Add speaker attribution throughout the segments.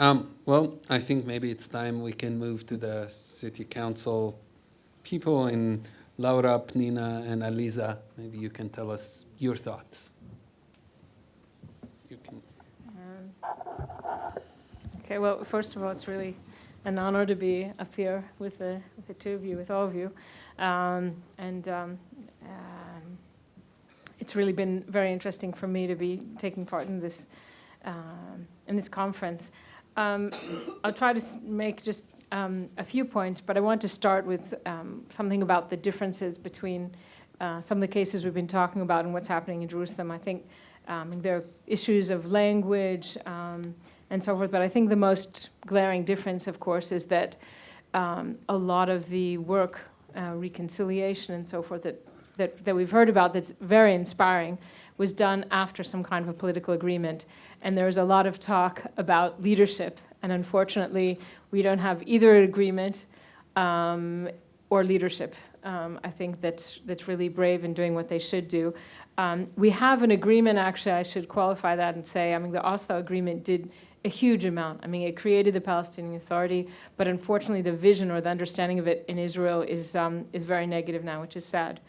Speaker 1: Well, I think maybe it's time we can move to the city council people in Laura, Pnina, and Aliza. Maybe you can tell us your thoughts. You can.
Speaker 2: Okay, well, first of all, it's really an honor to be up here with the two of you, with all of you. It's really been very interesting for me to be taking part in this conference. I'll try to make just a few points, but I want to start with something about the differences between some of the cases we've been talking about and what's happening in Jerusalem. I think there are issues of language and so forth, but I think the most glaring difference, of course, is that a lot of the work, reconciliation and so forth, that we've heard about that's very inspiring, was done after some kind of a political agreement. And there's a lot of talk about leadership, and unfortunately, we don't have either an agreement or leadership. I think that's really brave in doing what they should do. We have an agreement, actually, I should qualify that and say, the Oslo Agreement did a huge amount. It created the Palestinian Authority, but unfortunately the vision or the understanding of it in Israel is very negative now, which is sad.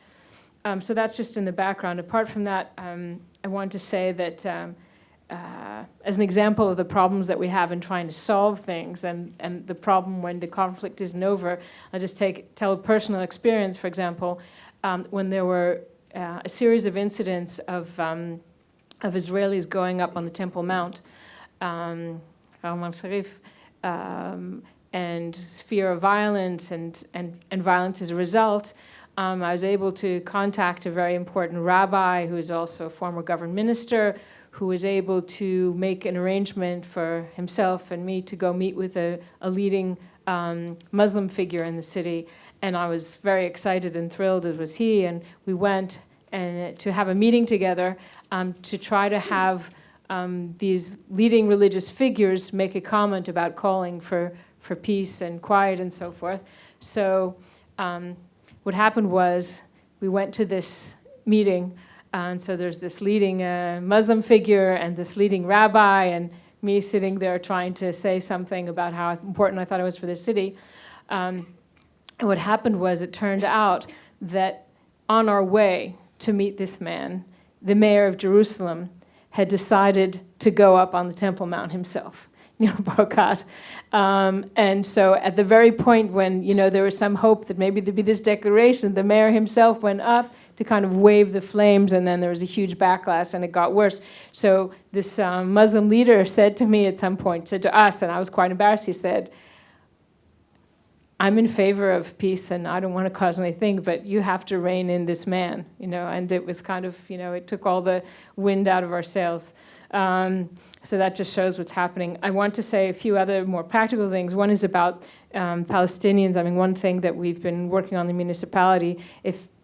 Speaker 2: So that's just in the background. Apart from that, I want to say that as an example of the problems that we have in trying to solve things and the problem when the conflict isn't over, I'll just tell a personal experience, for example, when there were a series of incidents of Israelis going up on the Temple Mount, and fear of violence and violence as a result. I was able to contact a very important rabbi who is also a former government minister, who was able to make an arrangement for himself and me to go meet with a leading Muslim figure in the city. And I was very excited and thrilled, as was he, and we went and to have a meeting together to try to have these leading religious figures make a comment about calling for peace and quiet and so forth. So what happened was we went to this meeting, and so there's this leading Muslim figure and this leading rabbi and me sitting there trying to say something about how important I thought it was for the city. And what happened was it turned out that on our way to meet this man, the mayor of Jerusalem had decided to go up on the Temple Mount himself, Barukat. And so at the very point when, there was some hope that maybe there'd be this declaration, the mayor himself went up to kind of wave the flames, and then there was a huge backlash, and it got worse. So this Muslim leader said to me at some point, said to us, and I was quite embarrassed, he said, I'm in favor of peace and I don't want to cause anything, but you have to rein in this man, and it was kind of, it took all the wind out of our sails. So that just shows what's happening. I want to say a few other more practical things. One is about Palestinians. One thing that we've been working on in the municipality,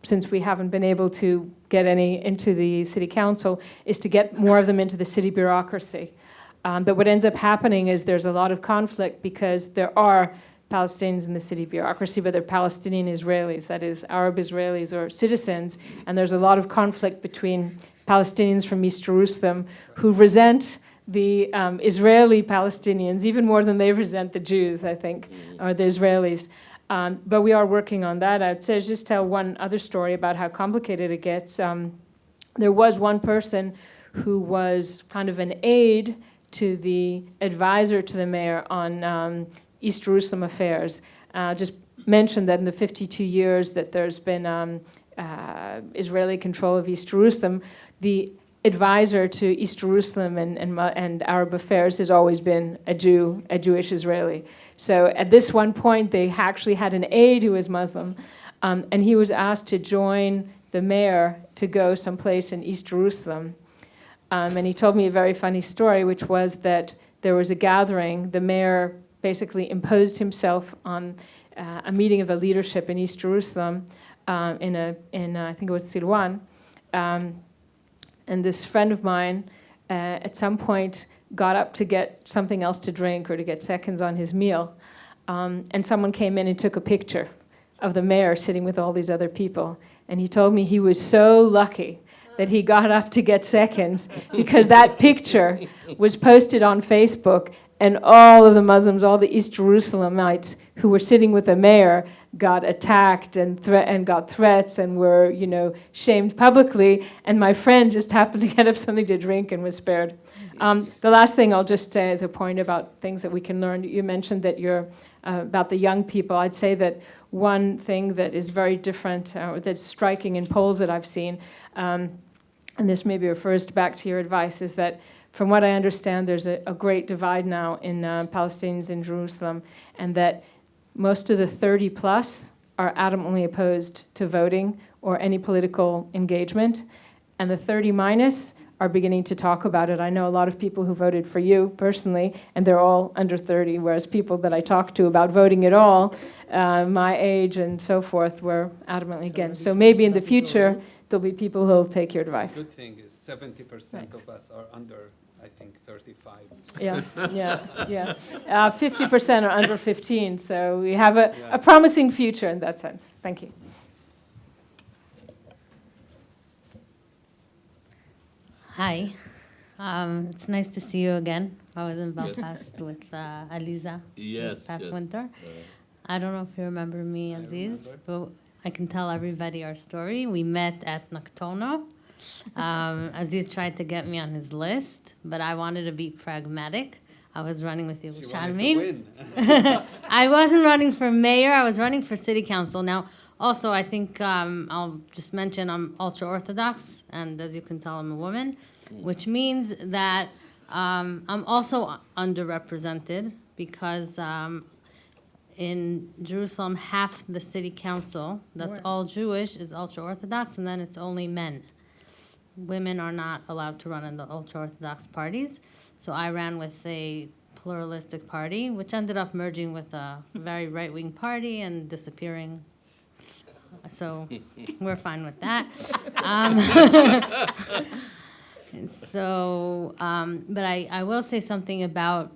Speaker 2: since we haven't been able to get any into the city council, is to get more of them into the city bureaucracy. But what ends up happening is there's a lot of conflict because there are Palestinians in the city bureaucracy, but they're Palestinian Israelis, that is Arab Israelis or citizens, and there's a lot of conflict between Palestinians from East Jerusalem who resent the Israeli Palestinians even more than they resent the Jews, I think, or the Israelis. But we are working on that. I'd say just tell one other story about how complicated it gets. There was one person who was kind of an aide to the advisor to the mayor on East Jerusalem affairs. Just mentioned that in the 52 years that there's been Israeli control of East Jerusalem, the advisor to East Jerusalem and Arab affairs has always been a Jewish Israeli. So at this one point, they actually had an aide who was Muslim, and he was asked to join the mayor to go someplace in East Jerusalem. And he told me a very funny story, which was that there was a gathering. The mayor basically imposed himself on a meeting of the leadership in East Jerusalem in I think it was Silwan. And this friend of mine at some point got up to get something else to drink or to get seconds on his meal. And someone came in and took a picture of the mayor sitting with all these other people. And he told me he was so lucky that he got up to get seconds because that picture was posted on Facebook and all of the Muslims, all the East Jerusalemites who were sitting with the mayor got attacked and got threats and were, shamed publicly. And my friend just happened to get up something to drink and was spared. The last thing I'll just say is a point about things that we can learn. You mentioned that you're about the young people. I'd say that one thing that is very different, that's striking in polls that I've seen, and this maybe refers back to your advice, is that from what I understand, there's a great divide now in Palestinians in Jerusalem, and that most of the 30 plus are adamantly opposed to voting or any political engagement, and the 30 minus are beginning to talk about it. I know a lot of people who voted for you personally, and they're all under 30, whereas people that I talked to about voting at all, my age and so forth, were adamantly against. So maybe in the future, there'll be people who'll take your advice.
Speaker 1: The good thing is 70% of us are under, I think, 35.
Speaker 2: Yeah. 50% are under 15, so we have a promising future in that sense. Thank you.
Speaker 3: Hi, it's nice to see you again. I was in Belfast with Aliza this past winter. I don't know if you remember me, Aziz, but I can tell everybody our story. We met at Naktono. Aziz tried to get me on his list, but I wanted to be pragmatic. I was running with you, Shalmin. I wasn't running for mayor. I was running for city council. Now, also, I think I'll just mention I'm ultra-Orthodox, and as you can tell, I'm a woman, which means that I'm also underrepresented because in Jerusalem, half the city council, that's all Jewish, is ultra-Orthodox, and then it's only men. Women are not allowed to run in the ultra-Orthodox parties. So I ran with a pluralistic party, which ended up merging with a very right-wing party and disappearing. So we're fine with that. But I will say something about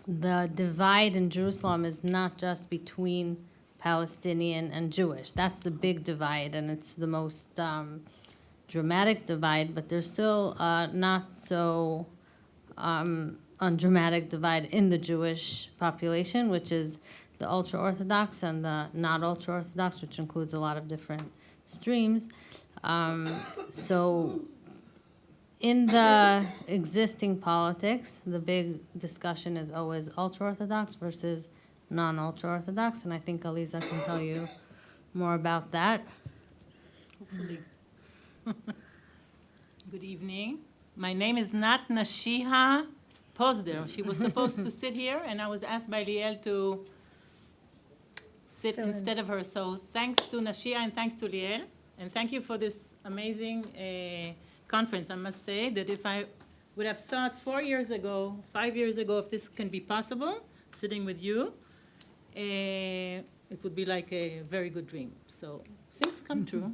Speaker 3: the divide in Jerusalem is not just between Palestinian and Jewish. That's the big divide, and it's the most dramatic divide, but there's still not so undramatic divide in the Jewish population, which is the ultra-Orthodox and the not ultra-Orthodox, which includes a lot of different streams. So in the existing politics, the big discussion is always ultra-Orthodox versus non-ultra-Orthodox, and I think Aliza can tell you more about that.
Speaker 4: Hopefully. Good evening. My name is Nat Nashiha Posder. She was supposed to sit here, and I was asked by Liel to sit instead of her. So thanks to Nashiha and thanks to Liel, and thank you for this amazing conference. I must say that if I would have thought 5 years ago, if this can be possible, sitting with you, it would be like a very good dream. So things come true.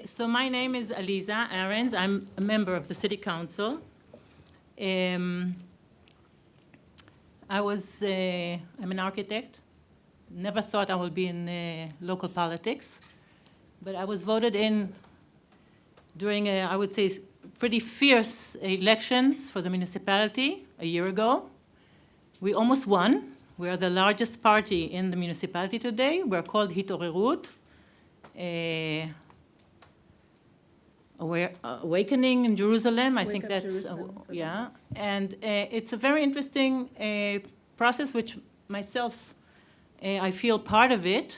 Speaker 4: So my name is Aliza Arens. I'm a member of the City Council. I'm an architect. Never thought I would be in local politics, but I was voted in during I would say, pretty fierce elections for the municipality a year ago. We almost won. We are the largest party in the municipality today. We're called Hitorerut. Awakening in Jerusalem, I think that's, yeah. And it's a very interesting process, which myself, I feel part of it.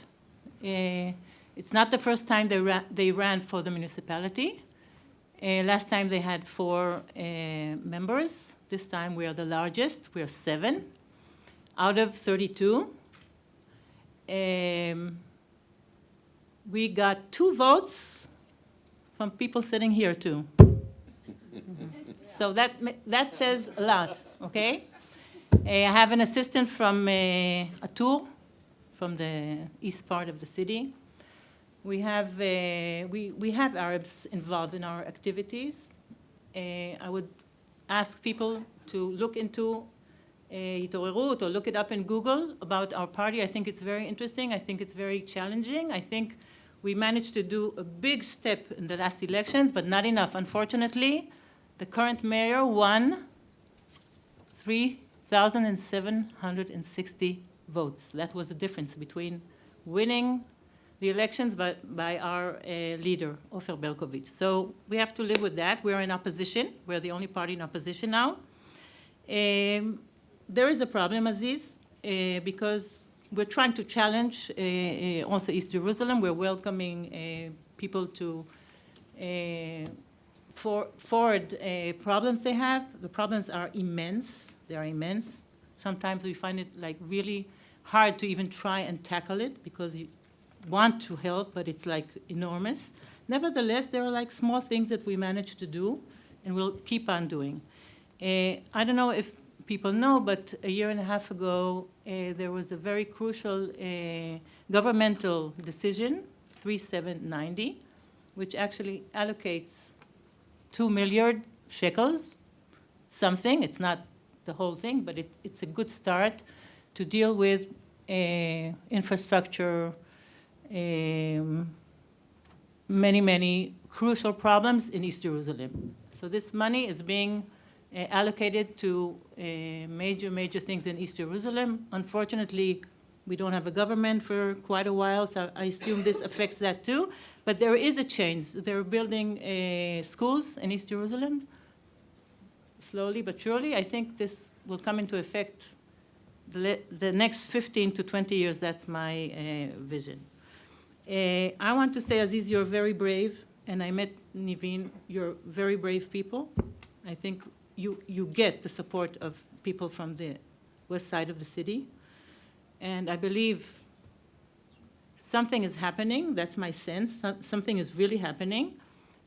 Speaker 4: It's not the first time they ran for the municipality. Last time they had 4 members. This time we are the largest. We are 7 out of 32. We got 2 votes from people sitting here too. So that says a lot, okay? I have an assistant from Atur, from the east part of the city. We have Arabs involved in our activities. I would ask people to look into Hitorerut or look it up in Google about our party. I think it's very interesting. I think it's very challenging. I think we managed to do a big step in the last elections, but not enough. Unfortunately, the current mayor won 3,760 votes. That was the difference between winning the elections by our leader, Ofer Berkovich. So we have to live with that. We're in opposition. We're the only party in opposition now. There is a problem, Aziz, because we're trying to challenge also East Jerusalem. We're welcoming people to forward problems they have. The problems are immense. They are immense. Sometimes we find it like really hard to even try and tackle it because you want to help, but it's like enormous. Nevertheless, there are like small things that we manage to do and we'll keep on doing. I don't know if people know, but a year and a half ago, there was a very crucial governmental decision, 3790, which actually allocates 2 million shekels, something. It's not the whole thing, but it's a good start to deal with infrastructure, many crucial problems in East Jerusalem. So this money is being allocated to major things in East Jerusalem. Unfortunately, we don't have a government for quite a while, so I assume this affects that too. But there is a change. They're building schools in East Jerusalem, slowly but surely. I think this will come into effect the next 15 to 20 years. That's my vision. I want to say, Aziz, you're very brave, and I met Nivin. You're very brave people. I think you get the support of people from the west side of the city. And I believe something is happening. That's my sense. Something is really happening.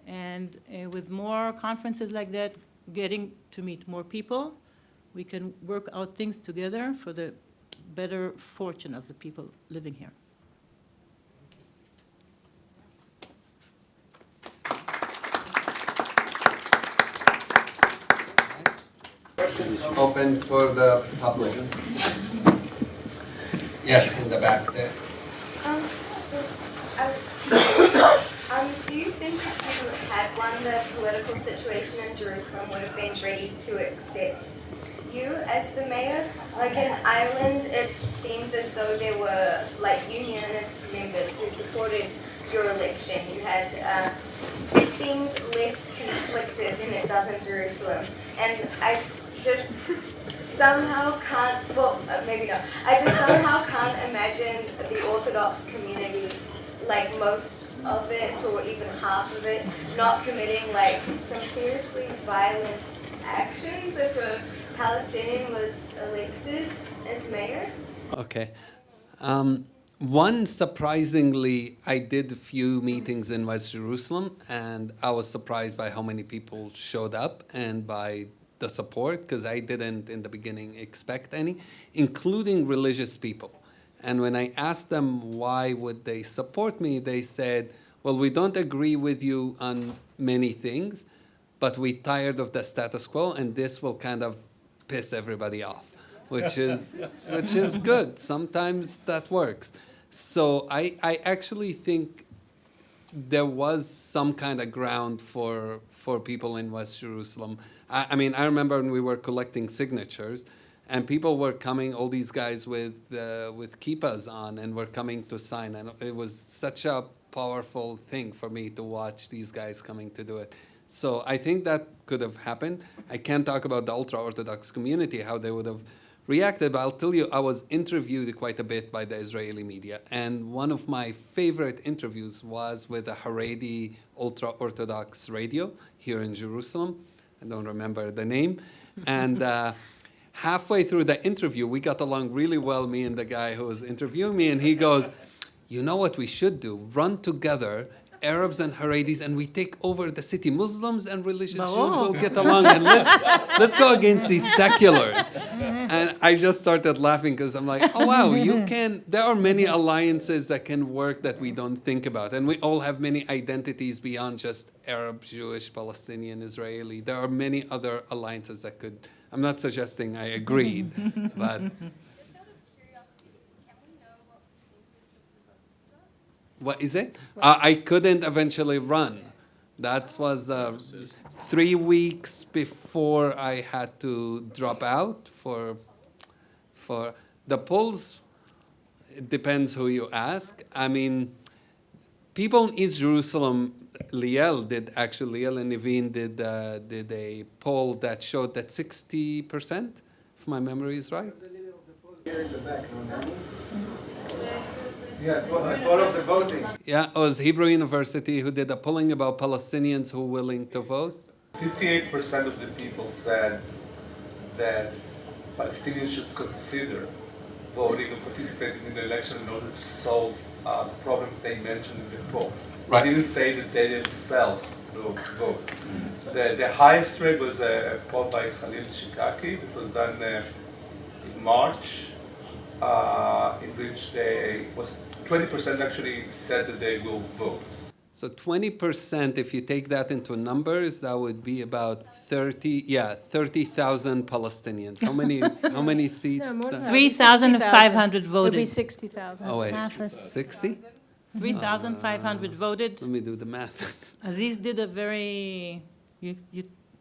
Speaker 4: And with more conferences like that, getting to meet more people, we can work out things together for the better fortune of the people living here.
Speaker 1: Questions open for the public. Yes, in the back there.
Speaker 5: Do you think if you had won the political situation in Jerusalem would have been ready to accept you as the mayor? Like in Ireland, it seems as though there were like unionist members who supported your election. You had, it seemed less conflicted than it does in Jerusalem. And I just somehow can't, well, maybe not. I just somehow can't imagine the Orthodox community, like most of it or even half of it, not committing like some seriously violent actions if a Palestinian was elected as mayor.
Speaker 1: Okay. One, surprisingly, I did a few meetings in West Jerusalem, and I was surprised by how many people showed up and by the support, because I didn't in the beginning expect any, including religious people. And when I asked them why would they support me, they said, well, we don't agree with you on many things, but we're tired of the status quo, and this will kind of piss everybody off, which is good. Sometimes that works. So I actually think there was some kind of ground for people in West Jerusalem. I mean, I remember when we were collecting signatures, and people were coming, all these guys with kippahs on, and were coming to sign. And it was such a powerful thing for me to watch these guys coming to do it. So I think that could have happened. I can't talk about the ultra-Orthodox community, how they would have reacted, but I'll tell you, I was interviewed quite a bit by the Israeli media. And one of my favorite interviews was with a Haredi ultra-Orthodox radio here in Jerusalem. I don't remember the name. And halfway through the interview, we got along really well, me and the guy who was interviewing me, and he goes, you know what we should do? Run together, Arabs and Haredis, and we take over the city. Muslims and religious Jews will get along, and let's go against these seculars. And I just started laughing because I'm like, oh wow, there are many alliances that can work that we don't think about. And we all have many identities beyond just Arab, Jewish, Palestinian, Israeli. There are many other alliances that could, I'm not suggesting I agreed, but what is it? I couldn't eventually run. That was 3 weeks before I had to drop out for the polls. It depends who you ask. I mean, people in East Jerusalem, Liel and Niveen did a poll that showed that 60%, if my memory is right.
Speaker 6: Yeah, part of the voting.
Speaker 1: Yeah, it was Hebrew University who did a polling about Palestinians who were willing to vote.
Speaker 6: 58% of the people said that Palestinians should consider voting and participating in the election in order to solve the problems they mentioned in the poll.
Speaker 1: Right.
Speaker 6: They didn't say that they themselves will vote. The highest rate was a poll by Khalil Shikaki that was done in March, in which 20% actually said that they will vote.
Speaker 1: So 20%, if you take that into numbers, that would be about 30,000 Palestinians. How many seats?
Speaker 2: No, more than that.
Speaker 4: 3,500
Speaker 2: It would be
Speaker 4: voted.
Speaker 2: 60,000.
Speaker 1: Oh, wait,
Speaker 3: half a-
Speaker 1: 60?
Speaker 4: 3,500 voted.
Speaker 1: Let me do the math.
Speaker 4: Aziz did a very, you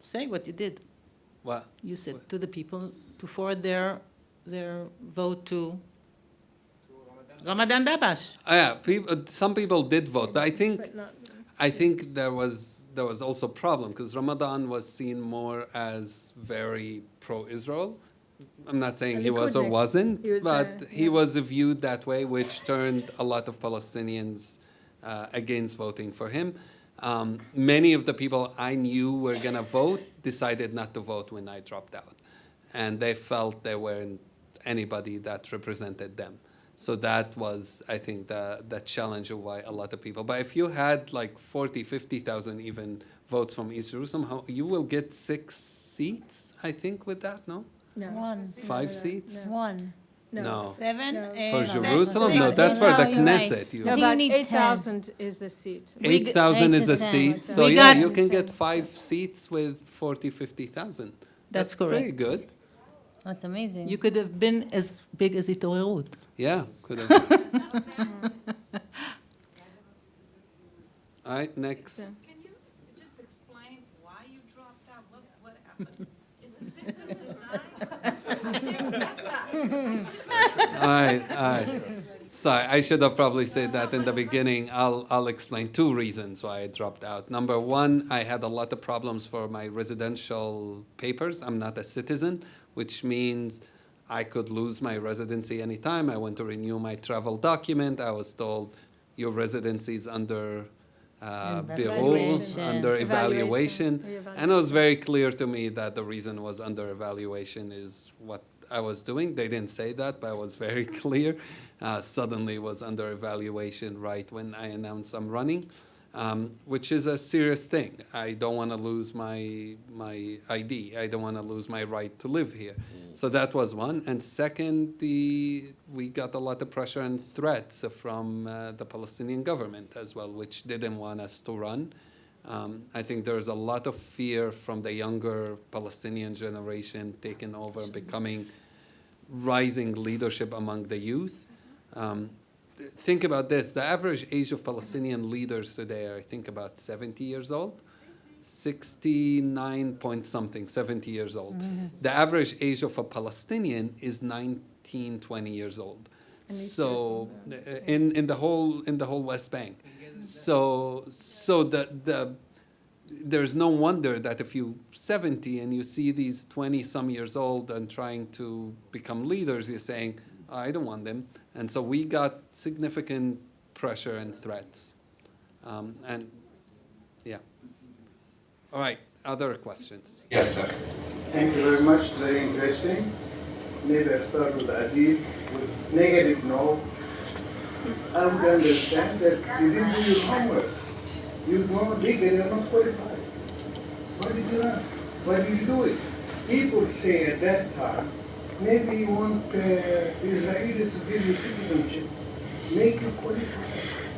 Speaker 4: say what you did.
Speaker 1: What?
Speaker 4: You said to the people to forward their vote to Ramadan Dabash.
Speaker 1: Yeah, some people did vote, but
Speaker 2: But not,
Speaker 1: I think there was also a problem because Ramadan was seen more as very pro-Israel. I'm not saying he was or
Speaker 2: Likud.
Speaker 1: wasn't,
Speaker 2: He was,
Speaker 1: but he
Speaker 2: yeah.
Speaker 1: was viewed that way, which turned a lot of Palestinians against voting for him. Many of the people I knew were going to vote decided not to vote when I dropped out. And they felt there weren't anybody that represented them. So that was, I think, the challenge of why a lot of people. But if you had like 40, 50,000 even votes from East Jerusalem, you will get 6 seats, I think, with that, no?
Speaker 2: no.
Speaker 3: One.
Speaker 1: 5 seats?
Speaker 3: One.
Speaker 1: No.
Speaker 4: 7
Speaker 2: No.
Speaker 4: and
Speaker 1: For Jerusalem?
Speaker 4: six.
Speaker 1: No, that's for the
Speaker 3: No, you're right.
Speaker 1: Knesset. You
Speaker 2: No,
Speaker 3: think
Speaker 2: about
Speaker 3: you need
Speaker 2: 8,000 is a seat.
Speaker 1: 8,000
Speaker 3: 8
Speaker 1: is
Speaker 3: to
Speaker 1: a
Speaker 3: 10.
Speaker 1: seat. So
Speaker 4: We
Speaker 1: yeah,
Speaker 4: got-
Speaker 1: you can get 5 seats with 40, 50,000.
Speaker 4: That's
Speaker 1: Pretty
Speaker 4: correct.
Speaker 1: good.
Speaker 3: That's amazing.
Speaker 4: You could have been as big as Itorut.
Speaker 1: Yeah, could have. All right, next.
Speaker 2: Yeah.
Speaker 7: Can you just explain why you dropped out? What happened? Is the system designed? I didn't get that.
Speaker 1: All right. Sorry, I should have probably said that in the beginning. I'll explain 2 reasons why I dropped out. Number 1, I had a lot of problems for my residential papers. I'm not a citizen, which means I could lose my residency anytime. I went to renew my travel document. I was told your residency is under birur,
Speaker 3: Evaluation.
Speaker 1: under evaluation.
Speaker 2: Reevaluation.
Speaker 1: And it was very clear to me that the reason was under evaluation is what I was doing. They didn't say that, but it was very clear. Suddenly was under evaluation right when I announced I'm running, which is a serious thing. I don't want to lose my ID. I don't want to lose my right to live here. So that was one. And second, we got a lot of pressure and threats from the Palestinian government as well, which didn't want us to run. I think there's a lot of fear from the younger Palestinian generation taking over and becoming rising leadership among the youth. Think about this. The average age of Palestinian leaders today are, I think, about 70 years old. 69 point something, 70 years old. The average age of a Palestinian is 19, 20 years old. So in the whole West Bank. So there's no wonder that if you're 70 and you see these 20-some years old and trying to become leaders, you're saying, oh, I don't want them. And so we got significant pressure and threats. And yeah. All right, other questions?
Speaker 6: Yes, sir.
Speaker 8: Thank you very much. Very interesting. Maybe I start with Aziz with negative note. I would understand that you didn't do your homework. You're not legal, you're not qualified. Why did you not? Why did you do it? People say at that time, maybe you want Israelis to give you citizenship, make you qualified.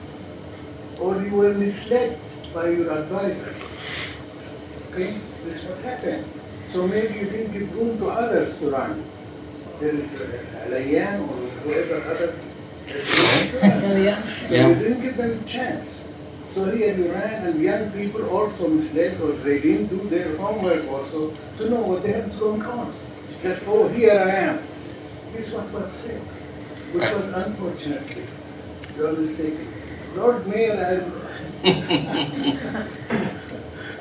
Speaker 8: Or you were misled by your advisors. Okay? This is what happened. So maybe you didn't give room to others to run. There is Alayan or whoever other. So you didn't give them a chance. So here you ran, and young people also misled, or they didn't do their homework also to know what the hell's going on. Just, oh, here I am. Here's what was said, which was unfortunately your mistake. Lord Mayor,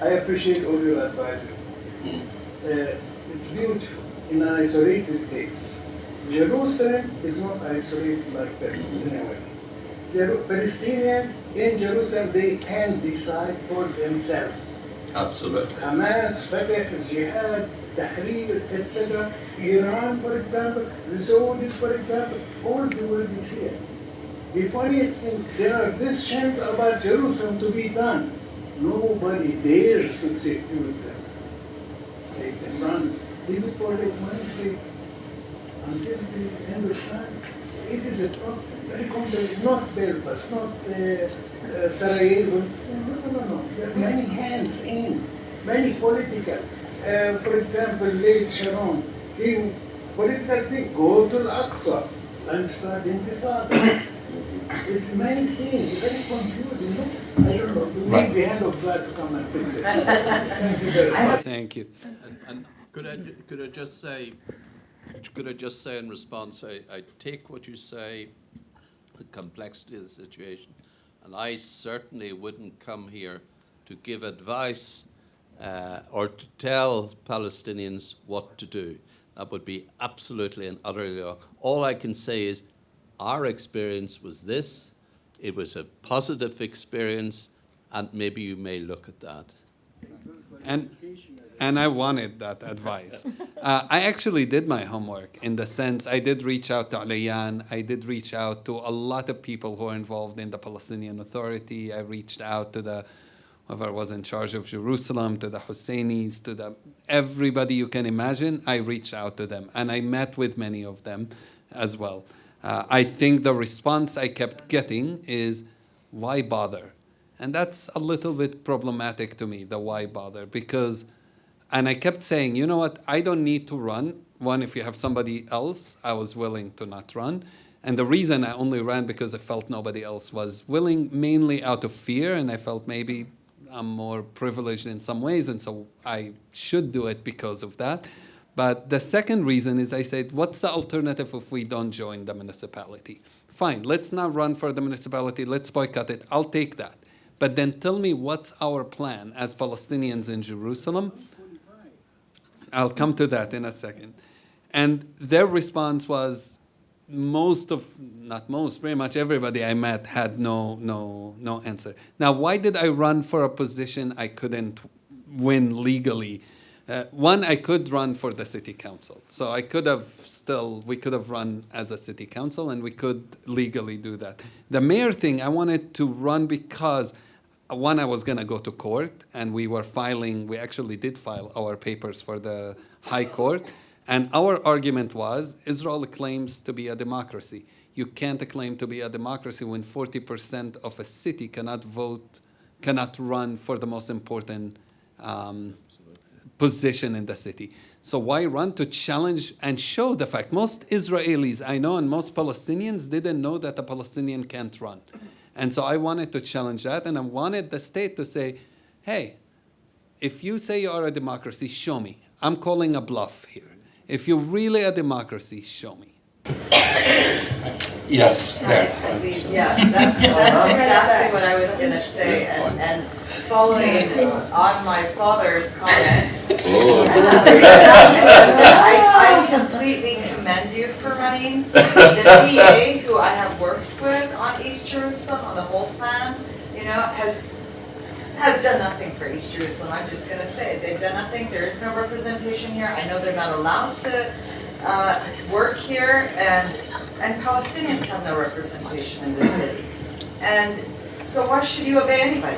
Speaker 8: I appreciate all your advices. It's beautiful in an isolated case. Jerusalem is not isolated like that anyway. Palestinians in Jerusalem, they can decide for themselves.
Speaker 9: Absolutely.
Speaker 8: Hamas, Fatah, Jihad, Tahrir, etc. Iran, for example, the Saudis, for example, all the world is here. The funniest thing, there are this chants about Jerusalem to be done. Nobody dares to sit with them. They can run. Leave it for like Wednesday until the end of time. It is a problem. Very complex. Not Belfast, not Sarajevo. No. There are many hands in, many political. For example, late Sharon, in political thing, go to Al-Aqsa and start Intifada. It's many things, very confusing. I don't know. We need the hand of God to come and fix it. Thank you very much.
Speaker 1: Thank you.
Speaker 9: And could I just say in response, I take what you say, the complexity of the situation, and I certainly wouldn't come here to give advice or to tell Palestinians what to do. That would be absolutely and utterly wrong. All I can say is our experience was this. It was a positive experience, and maybe you may look at that.
Speaker 1: And I wanted that advice. I actually did my homework in the sense I did reach out to Aliyan. I did reach out to a lot of people who are involved in the Palestinian Authority. I reached out to whoever was in charge of Jerusalem, to the Husseinis, to everybody you can imagine. I reached out to them, and I met with many of them as well. I think the response I kept getting is, why bother? And that's a little bit problematic to me, the why bother, because, and I kept saying, you know what, I don't need to run. One, if you have somebody else, I was willing to not run. And the reason I only ran because I felt nobody else was willing, mainly out of fear, and I felt maybe I'm more privileged in some ways, and so I should do it because of that. But the second reason is I said, what's the alternative if we don't join the municipality? Fine, let's not run for the municipality, let's boycott it, I'll take that. But then tell me what's our plan as Palestinians in Jerusalem? I'll come to that in a second. And their response was, pretty much everybody I met had no answer. Now, why did I run for a position I couldn't win legally? One, I could run for the city council. So we could have run as a city council, and we could legally do that. The mayor thing, I wanted to run because, one, I was going to go to court, and we actually did file our papers for the high court. And our argument was, Israel claims to be a democracy. You can't claim to be a democracy when 40% of a city cannot run for the most important position in the city. So why run? To challenge and show the fact. Most Israelis I know and most Palestinians didn't know that a Palestinian can't run. And so I wanted to challenge that, and I wanted the state to say, hey, if you say you are a democracy, show me. I'm calling a bluff here. If you're really a democracy, show me.
Speaker 10: Yes, there.
Speaker 11: Aziz, yeah, that's exactly what I was going to say, and following on my father's comments, and that's exactly what I said. I completely commend you for running. The PA, who I have worked with on East Jerusalem, on the whole plan, has done nothing for East Jerusalem. I'm just going to say it. They've done nothing. There is no representation here. I know they're not allowed to work here, and Palestinians have no representation in this city. And so why should you obey anybody?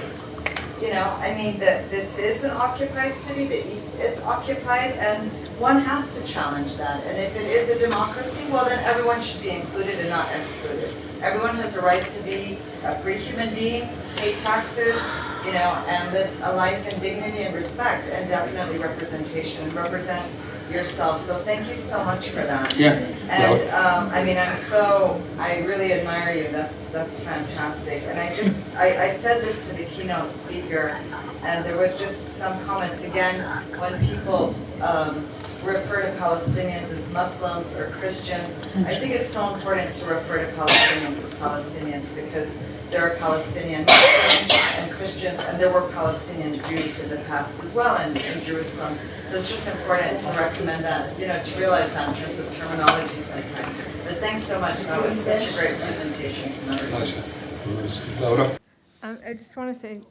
Speaker 11: This is an occupied city, the East is occupied, and one has to challenge that. And if it is a democracy, well then everyone should be included and not excluded. Everyone has a right to be a free human being, pay taxes, and live a life in dignity and respect, and definitely representation, and represent yourself, so thank you so much for that.
Speaker 1: Yeah.
Speaker 11: And, I mean, I really admire you, that's fantastic. And I said this to the keynote speaker, and there was just some comments, again, when people refer to Palestinians as Muslims or Christians, I think it's so important to refer to Palestinians as Palestinians, because there are Palestinian Muslims and Christians, and there were Palestinian Jews in the past as well in Jerusalem. So it's just important to recommend that, to realize that in terms of terminology sometimes. But thanks so much. That was such a great presentation.
Speaker 1: Laura?
Speaker 2: I just want to say,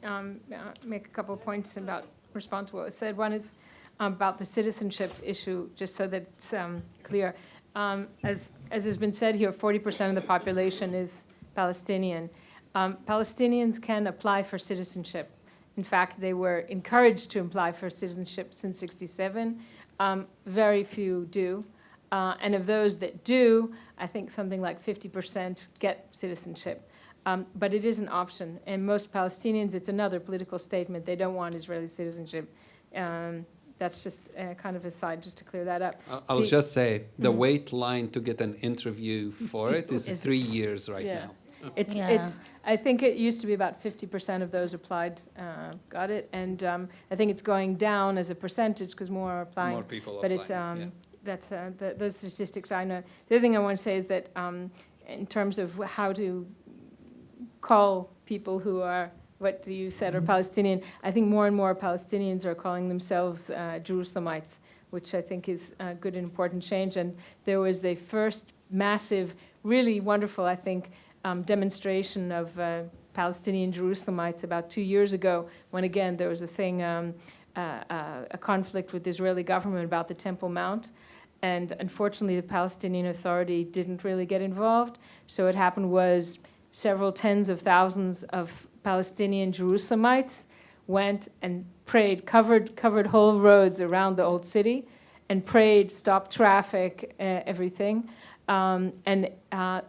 Speaker 2: make a couple of points about respond to what was said. One is about the citizenship issue, just so that it's clear. As has been said here, 40% of the population is Palestinian. Palestinians can apply for citizenship. In fact, they were encouraged to apply for citizenship since '67. Very few do. And of those that do, I think something like 50% get citizenship. But it is an option. And most Palestinians, it's another political statement. They don't want Israeli citizenship. That's just kind of a side, just to clear that up.
Speaker 1: I'll just say, the wait line to get an interview for it is 3 years right now.
Speaker 2: It's. I think it used to be about 50% of those applied got it, and I think it's going down as a percentage because more are applying.
Speaker 1: More people
Speaker 2: but
Speaker 1: applying,
Speaker 2: it's that's those statistics I know. The other thing I want to say is that in terms of how to call people who are what you said are Palestinian, I think more and more Palestinians are calling themselves Jerusalemites, which I think is a good and important change. And there was the first massive, really wonderful, I think, demonstration of Palestinian Jerusalemites about 2 years ago, when again there was a thing, a conflict with the Israeli government about the Temple Mount, and unfortunately the Palestinian Authority didn't really get involved. So what happened was several tens of thousands of Palestinian Jerusalemites went and prayed, covered whole roads around the old city, and prayed, stopped traffic, everything. And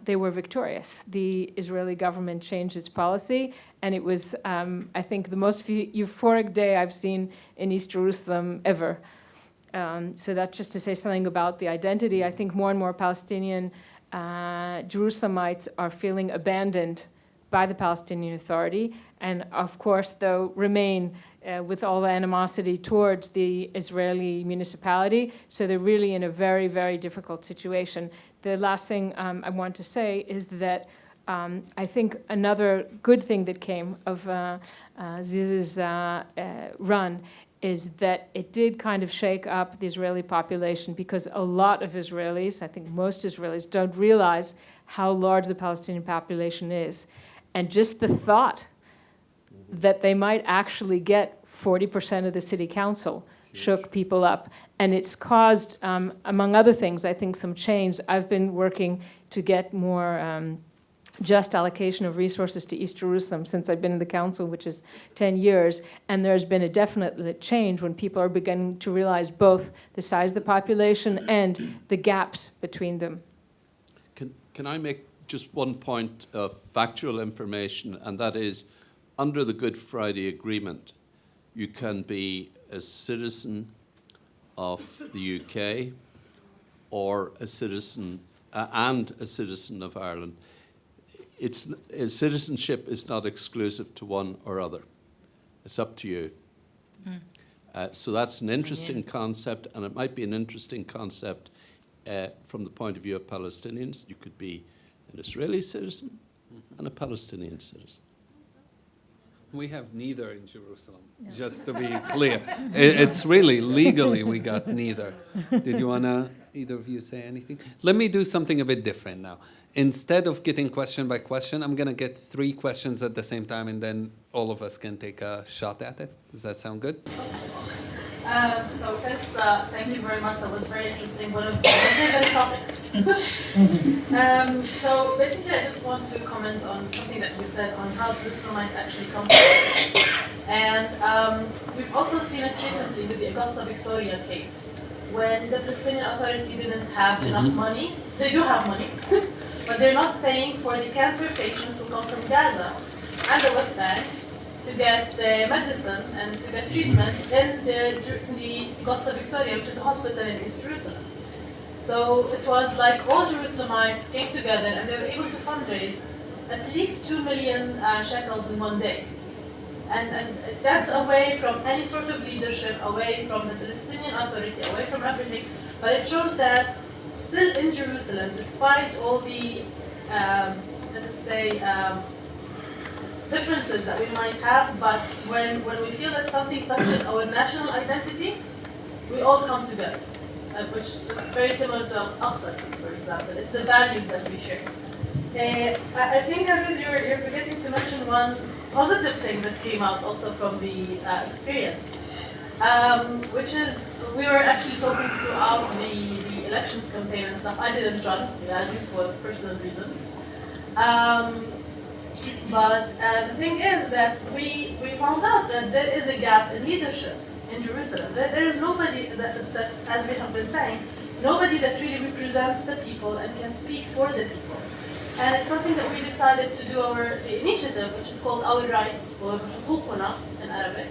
Speaker 2: they were victorious. The Israeli government changed its policy, and it was, I think, the most euphoric day I've seen in East Jerusalem ever. So that's just to say something about the identity. I think more and more Palestinian Jerusalemites are feeling abandoned by the Palestinian Authority, and of course, though, remain with all the animosity towards the Israeli municipality. So they're really in a very, very difficult situation. The last thing I want to say is that I think another good thing that came of Aziz's run is that it did kind of shake up the Israeli population, because a lot of Israelis, I think most Israelis, don't realize how large the Palestinian population is. And just the thought that they might actually get 40% of the city council shook people up. And it's caused, among other things, I think some change. I've been working to get more just allocation of resources to East Jerusalem since I've been in the council, which is 10 years. And there's been a definite change when people are beginning to realize both the size of the population and the gaps between them.
Speaker 9: Can I make just one point of factual information, and that is, under the Good Friday Agreement, you can be a citizen of the UK or a citizen and a citizen of Ireland. Citizenship is not exclusive to one or other. It's up to you. So that's an interesting concept, and it might be an interesting concept from the point of view of Palestinians. You could be an Israeli citizen and a Palestinian citizen.
Speaker 1: We have neither in Jerusalem, just to be clear. It's really, legally, we got neither. Did you want to, either of you, say anything? Let me do something a bit different now. Instead of getting question by question, I'm going to get 3 questions at the same time, and then all of us can take a shot at it. Does that sound good?
Speaker 10: So thank you very much. That was very interesting. One of my favorite topics. So basically, I just want to comment on something that you said on how Jerusalemites actually come to it. And we've also seen it recently with the Augusta Victoria case, when the Palestinian Authority didn't have enough money. They do have money, but they're not paying for the cancer patients who come from Gaza and the West Bank to get medicine and to get treatment in the Costa Victoria, which is a hospital in East Jerusalem. So it was like all Jerusalemites came together and they were able to fundraise at least 2 million shekels in one day. And that's away from any sort of leadership, away from the Palestinian Authority, away from everything. But it shows that still in Jerusalem, despite all the, let us say, differences that we might have, but when we feel that something touches our national identity, we all come together, which is very similar to Al-Aqsa, for example. It's the values that we share. I think, Aziz, you're forgetting to mention one positive thing that came out also from the experience, which is we were actually talking throughout the elections campaign and stuff. I didn't run, Aziz, for personal reasons. But the thing is that we found out that there is a gap in leadership in Jerusalem. There is nobody that, as we have been saying, nobody that really represents the people and can speak for the people. And it's something that we decided to do our initiative, which is called Our Rights, or Hukukuna in Arabic.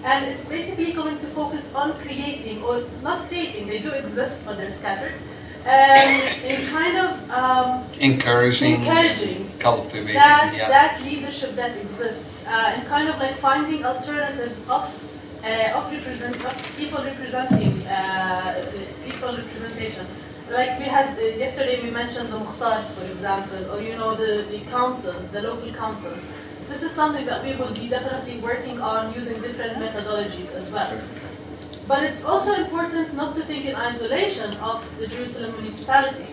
Speaker 10: And it's basically going to focus on creating, or not creating, they do exist, but they're scattered, in kind of
Speaker 1: encouraging, cultivating
Speaker 10: that leadership that exists, and kind of like finding alternatives of people representing people representation. Like we had yesterday, we mentioned the Mukhtars, for example, or the councils, the local councils. This is something that we will be definitely working on using different methodologies as well. But it's also important not to think in isolation of the Jerusalem municipality,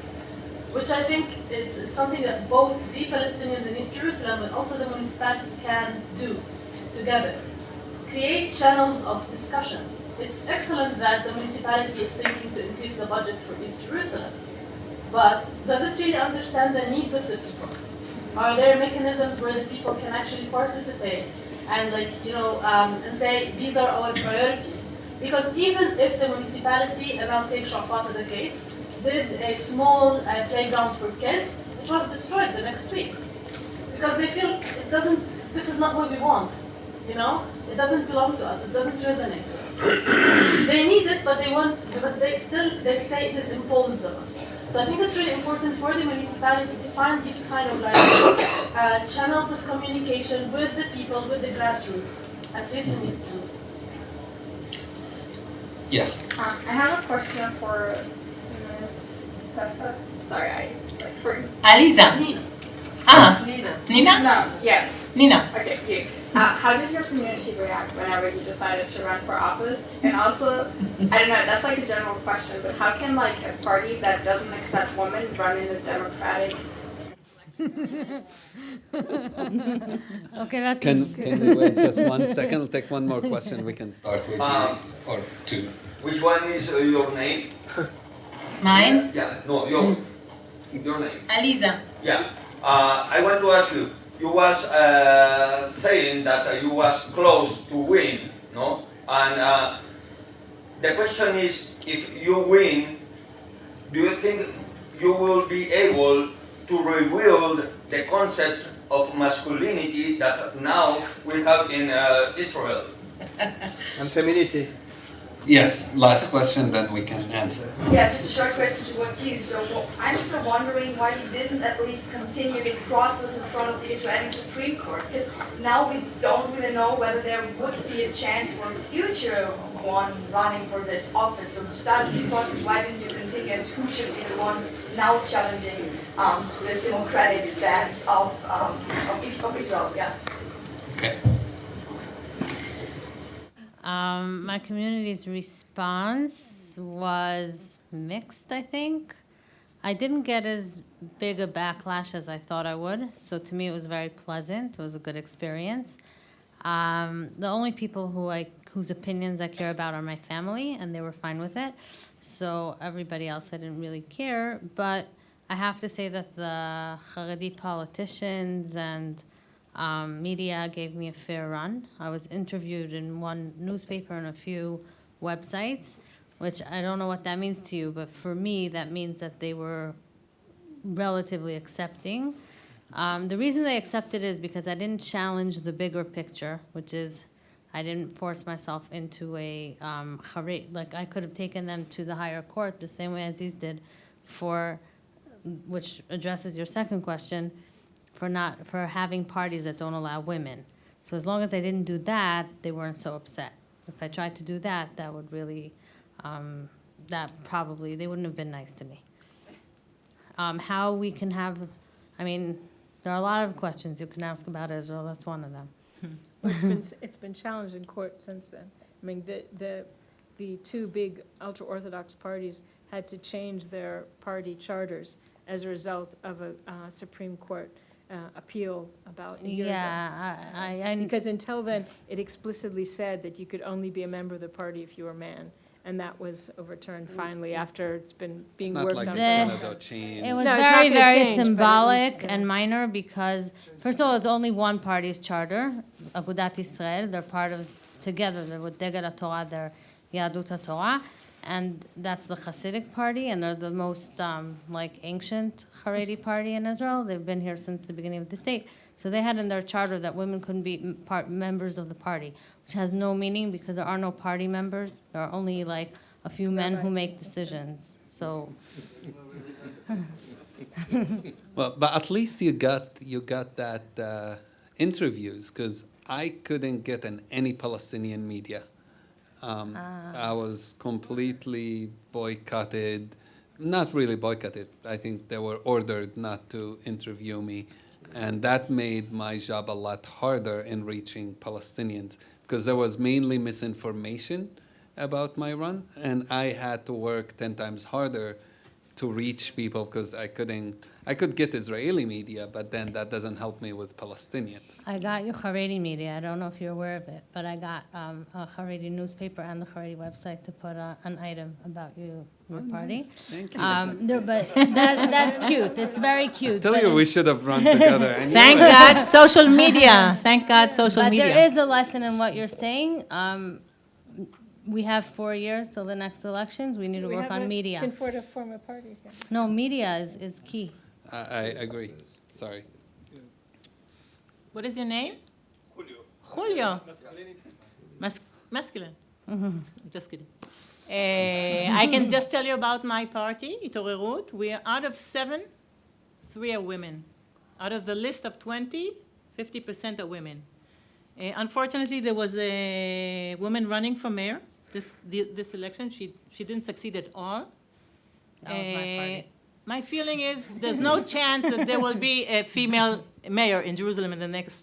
Speaker 10: which I think it's something that both the Palestinians in East Jerusalem but also the municipality can do together. Create channels of discussion. It's excellent that the municipality is thinking to increase the budgets for East Jerusalem, but does it really understand the needs of the people? Are there mechanisms where the people can actually participate and and say, these are our priorities? Because even if the municipality, and I'll take Shafat as a case, did a small playground for kids, it was destroyed the next week. Because they feel this is not what we want, It doesn't belong to us, it doesn't resonate to us. They need it, but they say it is imposed on us. So I think it's really important for the municipality to find these kind of channels of communication with the people, with the grassroots, at least in East Jerusalem.
Speaker 1: Yes.
Speaker 12: I have a question for Ms. Pffeuffer. Sorry, for
Speaker 4: Aliza.
Speaker 10: Pnina.
Speaker 4: Pnina?
Speaker 12: No, yeah.
Speaker 4: Pnina.
Speaker 12: Okay, you. How did your community react whenever you decided to run for office? And also, I don't know, that's like a general question, but how can a party that doesn't accept women run in a democratic?
Speaker 3: Okay, that's
Speaker 1: Can we wait just 1 second? We'll take one more question. We can start with you, or two.
Speaker 13: Which one is your name?
Speaker 4: Mine?
Speaker 13: Yeah, no, your name.
Speaker 4: Aliza.
Speaker 13: Yeah. I want to ask you. You was saying that you was close to win, no? And the question is, if you win, do you think you will be able to rebuild the concept of masculinity that now we have in Israel?
Speaker 14: And femininity.
Speaker 1: Yes, last question, then we can answer.
Speaker 15: Yeah, just a short question towards you. So I'm still wondering why you didn't at least continue the process in front of the Israeli Supreme Court, because now we don't really know whether there would be a chance for a future one running for this office. So to start this process, why didn't you continue, and who should be the one now challenging this democratic stance of Israel? Yeah.
Speaker 1: Okay.
Speaker 3: My community's response was mixed, I think. I didn't get as big a backlash as I thought I would, so to me it was very pleasant. It was a good experience. The only people whose opinions I care about are my family, and they were fine with it. So everybody else I didn't really care, but I have to say that the Haredi politicians and media gave me a fair run. I was interviewed in one newspaper and a few websites, which I don't know what that means to you, but for me that means that they were relatively accepting. The reason they accepted it is because I didn't challenge the bigger picture, which is I didn't force myself into a like I could have taken them to the higher court the same way Aziz did, which addresses your second question, for having parties that don't allow women. So as long as I didn't do that, they weren't so upset. If I tried to do that, that would really, they wouldn't have been nice to me. How we can have, I mean, there are a lot of questions you can ask about Israel. That's one of them.
Speaker 2: Well, it's been challenged in court since then. I mean, the two big ultra-Orthodox parties had to change their party charters as a result of a Supreme Court appeal about a year ago. Because until then, it explicitly said that you could only be a member of the party if you were a man. And that was overturned finally after it's been being worked on.
Speaker 3: It was very, very symbolic and minor because, first of all, it's only one party's charter, Agudat Israel. They're part of, together, they're with Degel HaTorah, they're Yadut HaTorah. And that's the Hasidic party, and they're the most ancient Haredi party in Israel. They've been here since the beginning of the state. So they had in their charter that women couldn't be members of the party, which has no meaning because there are no party members. There are only a few men who make decisions. So.
Speaker 1: Well, but at least you got that interviews, because I couldn't get in any Palestinian media. I was completely boycotted. Not really boycotted. I think they were ordered not to interview me. And that made my job a lot harder in reaching Palestinians, because there was mainly misinformation about my run, and I had to work 10 times harder to reach people, because I could get Israeli media, but then that doesn't help me with Palestinians.
Speaker 3: I got you Haredi media. I don't know if you're aware of it, but I got a Haredi newspaper and the Haredi website to put an item about your party.
Speaker 1: Nice. Thank you.
Speaker 3: But that's cute. It's very cute.
Speaker 1: Tell you we should have run together.
Speaker 4: Thank God, social media. Thank God, social media.
Speaker 3: But there is a lesson in what you're saying. We have 4 years till the next elections. We need to work on media.
Speaker 2: We can form a party here.
Speaker 3: No, media is key.
Speaker 1: I agree. Sorry.
Speaker 4: What is your name? Julio. Masculine.
Speaker 3: Mm-hmm.
Speaker 4: Just kidding. I can just tell you about my party, Itorerut. We are out of 7, 3 are women. Out of the list of 20, 50% are women. Unfortunately, there was a woman running for mayor this election. She didn't succeed at all.
Speaker 3: That was my party.
Speaker 4: My feeling is there's no chance that there will be a female mayor in Jerusalem in the next.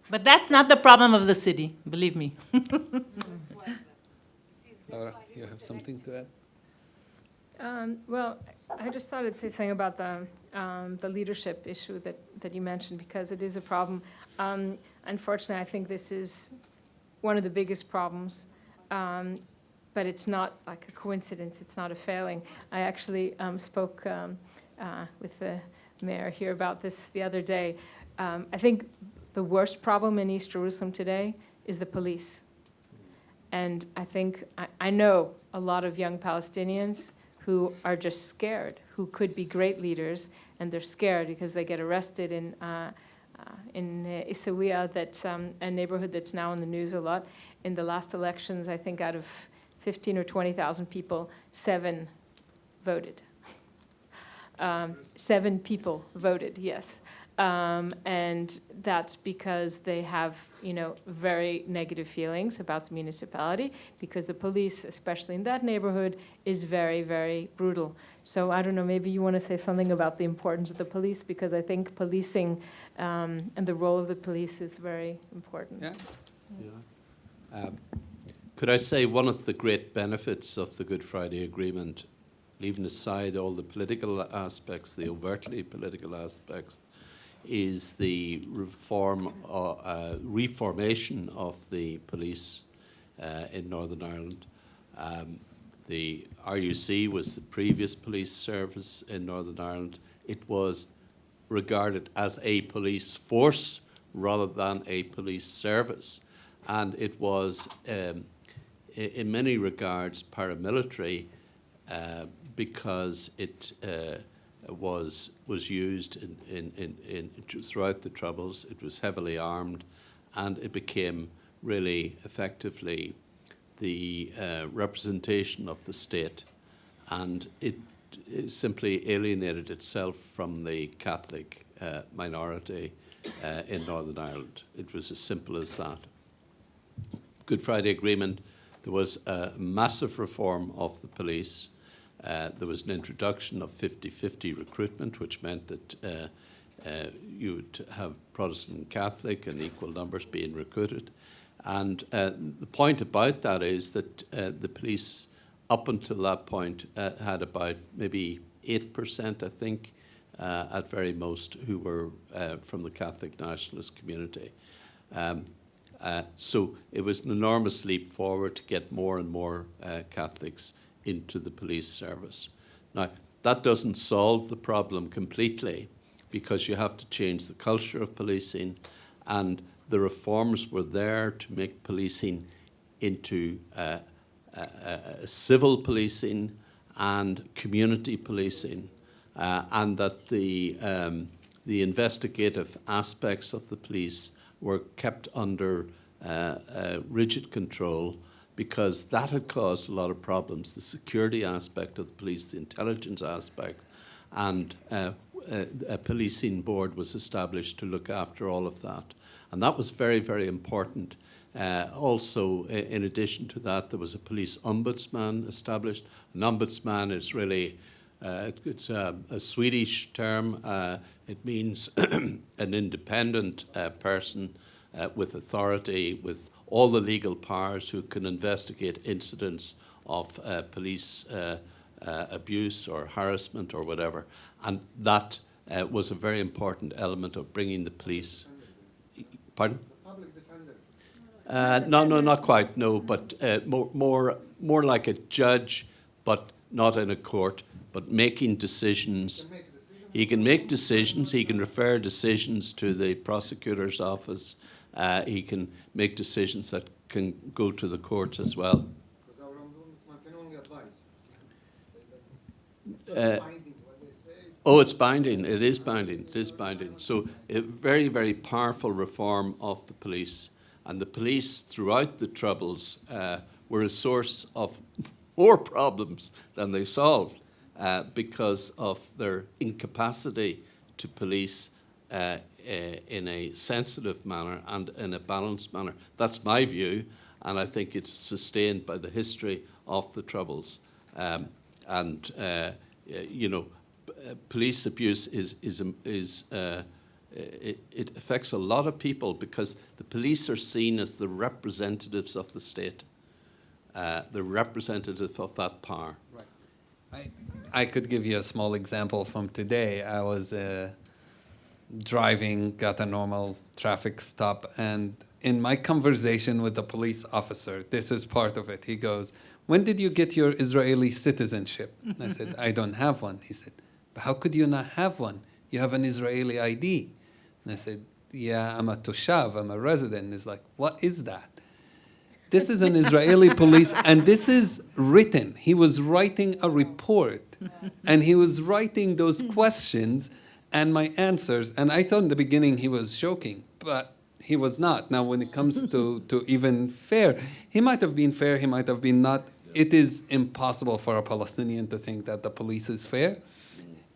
Speaker 4: But that's not the problem of the city, believe me.
Speaker 1: Laura, you have something to add?
Speaker 2: Well, I just thought I'd say something about the leadership issue that you mentioned, because it is a problem. Unfortunately, I think this is one of the biggest problems, but it's not like a coincidence. It's not a failing. I actually spoke with the mayor here about this the other day. I think the worst problem in East Jerusalem today is the police. And I think, I know a lot of young Palestinians who are just scared, who could be great leaders, and they're scared because they get arrested in Isawiya, that's a neighborhood that's now in the news a lot. In the last elections, I think out of 15 or 20,000 people, 7 voted. 7 people voted, yes. And that's because they have, very negative feelings about the municipality, because the police, especially in that neighborhood, is very, very brutal. So I don't know, maybe you want to say something about the importance of the police, because I think policing and the role of the police is very important.
Speaker 1: Yeah.
Speaker 9: Could I say one of the great benefits of the Good Friday Agreement, leaving aside all the political aspects, the overtly political aspects, is the reformation of the police in Northern Ireland. The RUC was the previous police service in Northern Ireland. It was regarded as a police force rather than a police service. And it was, in many regards, paramilitary because it was used in throughout the Troubles. It was heavily armed, and it became really effectively the representation of the state, and it simply alienated itself from the Catholic minority in Northern Ireland. It was as simple as that. Good Friday Agreement, there was a massive reform of the police. There was an introduction of 50-50 recruitment, which meant that you would have Protestant and Catholic and equal numbers being recruited. And the point about that is that the police, up until that point, had about maybe 8%, I think, at very most, who were from the Catholic nationalist community. So it was an enormous leap forward to get more and more Catholics into the police service. Now, that doesn't solve the problem completely, because you have to change the culture of policing, and the reforms were there to make policing into civil policing and community policing, and that the investigative aspects of the police were kept under rigid control, because that had caused a lot of problems, the security aspect of the police, the intelligence aspect, and a policing board was established to look after all of that. And that was very, very important. Also, in addition to that, there was a police ombudsman established. An ombudsman is really, it's a Swedish term. It means an independent person with authority, with all the legal powers, who can investigate incidents of police abuse or harassment or whatever. And that was a very important element of bringing the police. Pardon?
Speaker 8: Public defender.
Speaker 9: No, not quite, no, but more like a judge, but not in a court, but making decisions. He can make decisions, he can refer decisions to the prosecutor's office, he can make decisions that can go to the courts as well.
Speaker 8: Because our ombudsman can only advise. It's binding what they say.
Speaker 9: Oh, it's binding. It is binding. It is binding. So a very, very powerful reform of the police. And the police, throughout the Troubles, were a source of more problems than they solved because of their incapacity to police in a sensitive manner and in a balanced manner. That's my view, and I think it's sustained by the history of the Troubles. Police abuse it affects a lot of people, because the police are seen as the representatives of the state, the representative of that power.
Speaker 1: Right. I could give you a small example from today. I was driving, got a normal traffic stop, and in my conversation with the police officer, this is part of it. He goes, "When did you get your Israeli citizenship?" And I said, "I don't have one." He said, "But how could you not have one? You have an Israeli ID." And I said, "Yeah, I'm a toshav, I'm a resident." He's like, "What is that?" This is an Israeli police, and this is written. He was writing a report, and he was writing those questions and my answers. And I thought in the beginning he was joking, but he was not. Now, when it comes to even fair, he might have been fair, he might have been not. It is impossible for a Palestinian to think that the police is fair,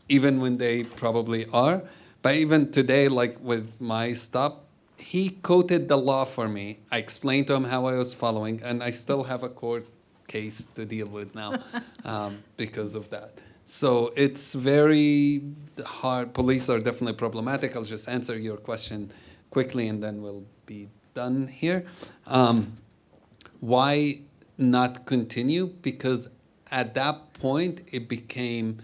Speaker 1: even when they probably are. But even today, like with my stop, he quoted the law for me. I explained to him how I was following, and I still have a court case to deal with now because of that. So it's very hard. Police are definitely problematic. I'll just answer your question quickly, and then we'll be done here. Why not continue? Because at that point, it became,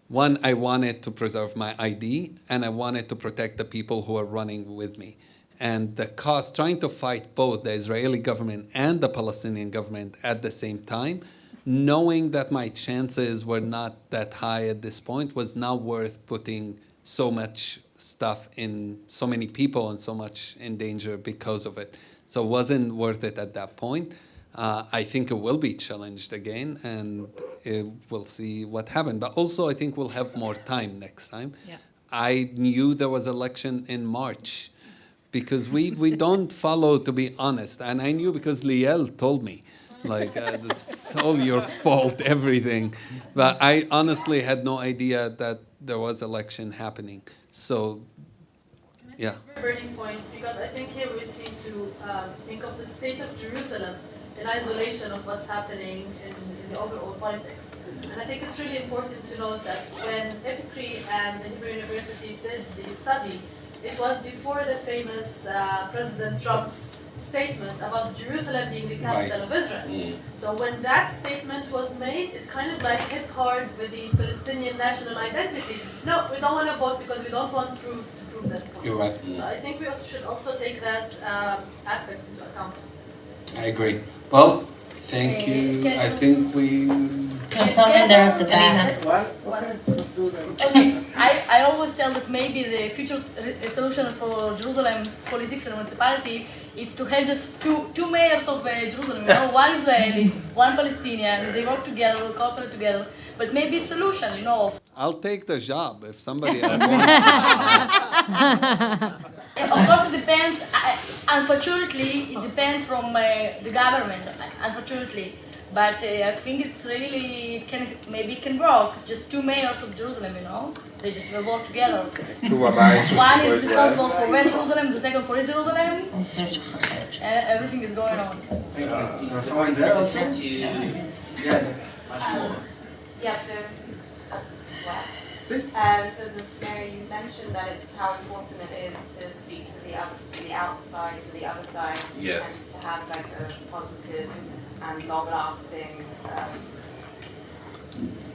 Speaker 1: one, I wanted to preserve my ID, and I wanted to protect the people who are running with me. And the cost, trying to fight both the Israeli government and the Palestinian government at the same time, knowing that my chances were not that high at this point, was not worth putting so much stuff in, so many people and so much in danger because of it. So it wasn't worth it at that point. I think it will be challenged again, and we'll see what happened. But also, I think we'll have more time next time.
Speaker 4: Yeah.
Speaker 1: I knew there was election in March because we don't follow, to be honest. And I knew because Liel told me, like, it's all your fault, everything. But I honestly had no idea that there was election happening. So, yeah.
Speaker 10: Burning point, because I think here we seem to think of the state of Jerusalem in isolation of what's happening in the overall context. And I think it's really important to note that when IPCRI and the Hebrew University did the study, it was before the famous President Trump's statement about Jerusalem being the capital of Israel. So when that statement was made, it kind of like hit hard with the Palestinian national identity. No, we don't want to vote because we don't want to prove that point.
Speaker 1: You're right.
Speaker 10: So I think we also should also take that aspect into account.
Speaker 1: I agree. Well, thank you. I think we...
Speaker 3: There's someone there at the back.
Speaker 16: Okay, I always tell that maybe the future solution for Jerusalem politics and municipality is to have just two mayors of Jerusalem, you know, one Israeli, one Palestinian, they work together, cooperate together, but maybe it's a solution, you know.
Speaker 1: I'll take the job if somebody else
Speaker 16: Of course it depends, unfortunately, it depends from the government, unfortunately. But I think it's really, maybe it can work. Just two mayors of Jerusalem, you know? They just will work together. One is responsible for West Jerusalem, the second for East Jerusalem. And everything is going on.
Speaker 17: Someone there?
Speaker 18: Yeah, so the Mayor, you mentioned that it's how important it is to speak to the outside, to the other side,
Speaker 9: Yes.
Speaker 18: and to have like a positive and long-lasting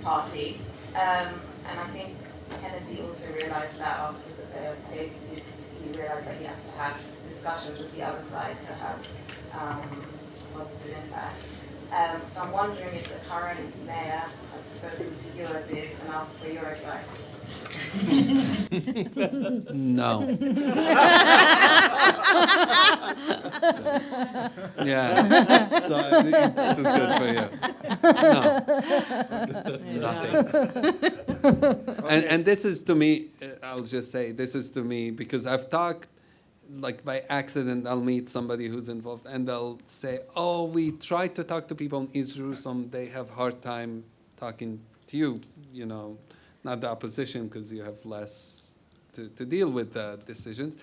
Speaker 18: party. And I think Kennedy also realized that after the debate, he realized that he has to have discussions with the other side to have positive impact. So I'm wondering if the current mayor has spoken to you, Aziz, and asked for your advice.
Speaker 1: No. Yeah. So this is good for you. No. Nothing. And this is to me, I'll just say, this is to me, because I've talked, like by accident, I'll meet somebody who's involved and they'll say, oh, we tried to talk to people in East Jerusalem, they have hard time talking to you, you know, not the opposition because you have less to deal with the decisions.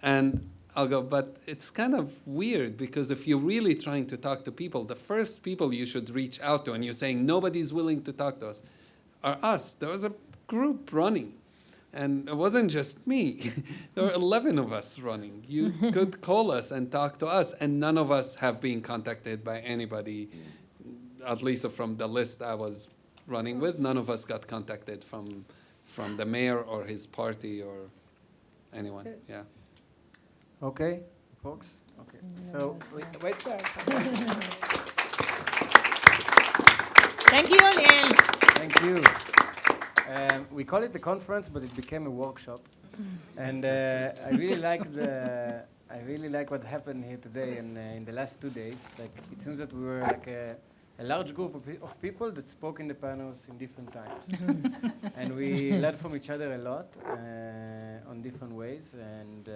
Speaker 1: And I'll go, but it's kind of weird because if you're really trying to talk to people, the first people you should reach out to, and you're saying nobody's willing to talk to us, are us. There was a group running. And it wasn't just me. There were 11 of us running. You could call us and talk to us, and none of us have been contacted by anybody, at least from the list I was running with. None of us got contacted from the mayor or his party or anyone. Yeah.
Speaker 14: Okay, folks. Okay. So wait.
Speaker 4: Thank you, Liel.
Speaker 14: Thank you. We call it the conference, but it became a workshop, and I really like what happened here today and in the last 2 days. Like it seems that we were like a large group of people that spoke in the panels in different times, and we learned from each other a lot on different ways. And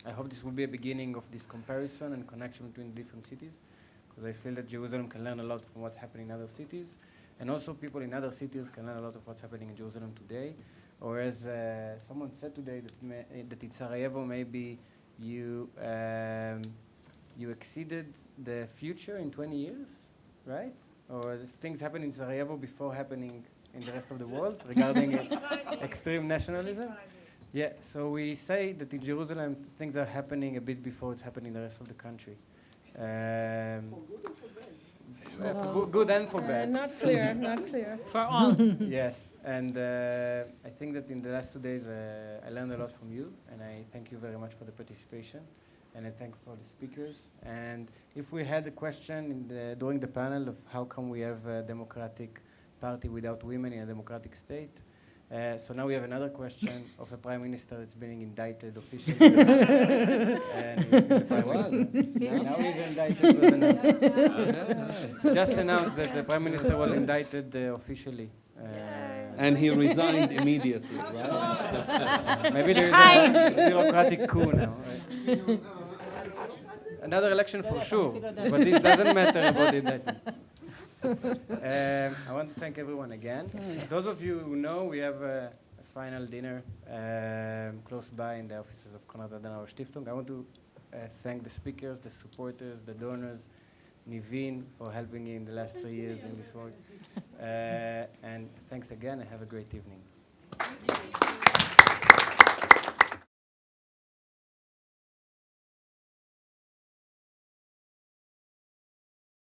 Speaker 14: I hope this will be a beginning of this comparison and connection between different cities, because I feel that Jerusalem can learn a lot from what's happening in other cities. And also people in other cities can learn a lot of what's happening in Jerusalem today. Or as someone said today, that in Sarajevo maybe you exceeded the future in 20 years, right? Or things happen in Sarajevo before happening in the rest of the world regarding extreme nationalism. Yeah, so we say that in Jerusalem things are happening a bit before it's happening in the rest of the country. For good and for bad.
Speaker 2: Not clear, not clear.
Speaker 4: For all.
Speaker 14: Yes, and I think that in the last 2 days I learned a lot from you, and I thank you very much for the participation, and I thank for the speakers. And if we had a question during the panel of how come we have a democratic party without women in a democratic state, So now we have another question of a prime minister that's being indicted officially. And he's still the prime minister. Now he's indicted. Was announced. Just announced that the prime minister was indicted officially.
Speaker 1: And he resigned immediately, right?
Speaker 14: Maybe there is a bureaucratic coup now. Right? Another election for sure, but this doesn't matter about the indictment. I want to thank everyone again. Those of you who know, we have a final dinner close by in the offices of Konrad Adenauer Stiftung. I want to thank the speakers, the supporters, the donors, Niveen for helping me in the last 3 years in this work. And thanks again and have a great evening.